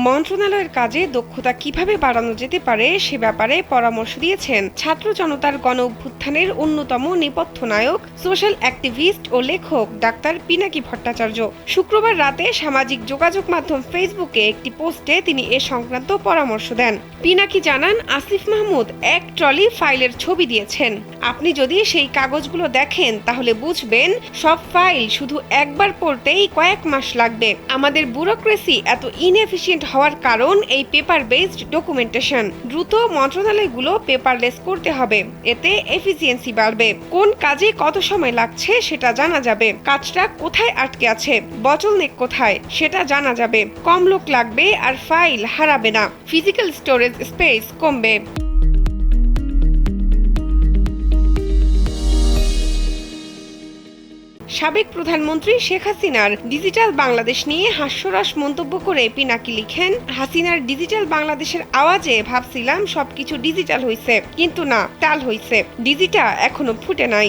মন্ত্রণালয়ের কাজে দক্ষতা কিভাবে বাড়ানো যেতে পারে সে ব্যাপারে পরামর্শ দিয়েছেন ছাত্র জনতার গণ অভ্যুত্থানের অন্যতম নেপথ্য নায়ক, সোশ্যাল অ্যাক্টিভিস্ট ও লেখক ডাক্তার পিনাকি ভট্টাচার্য। শুক্রবার রাতে সামাজিক যোগাযোগ মাধ্যম ফেসবুকে একটি পোস্টে তিনি এ সংক্রান্ত পরামর্শ দেন। পিনাকি জানান, আসিফ মাহমুদ এক ট্রলি ফাইলের ছবি দিয়েছেন। আপনি যদি সেই কাগজগুলো দেখেন তাহলে বুঝবেন সব ফাইল শুধু একবার পড়তেই কয়েক মাস লাগবে। আমাদের ব্যুরোক্রেসি এত ইনএফিশিয়েন্ট হওয়ার কারণ এই পেপার বেসড ডকুমেন্টেশন। দ্রুত মন্ত্রণালয়গুলো পেপারলেস করতে হবে, এতে এফিসিয়েন্সি বাড়বে। কোন কাজে কত সময় লাগছে সেটা জানা যাবে, কাজটা কোথায় আটকে আছে, বটলনেক কোথায় সেটা জানা যাবে। কম লোক লাগবে আর ফাইল হারাবে না, ফিজিক্যাল স্টোরেজ স্পেস কমবে। সাবেক প্রধানমন্ত্রী শেখ হাসিনার ডিজিটাল বাংলাদেশ নিয়ে হাস্যরস মন্তব্য করে পিনাকি লিখেন, হাসিনার ডিজিটাল বাংলাদেশের আওয়াজে ভাবছিলাম সবকিছু ডিজিটাল হইছে, কিন্তু না, টাল হইছে। ডিজিটা এখনো ফুটে নাই।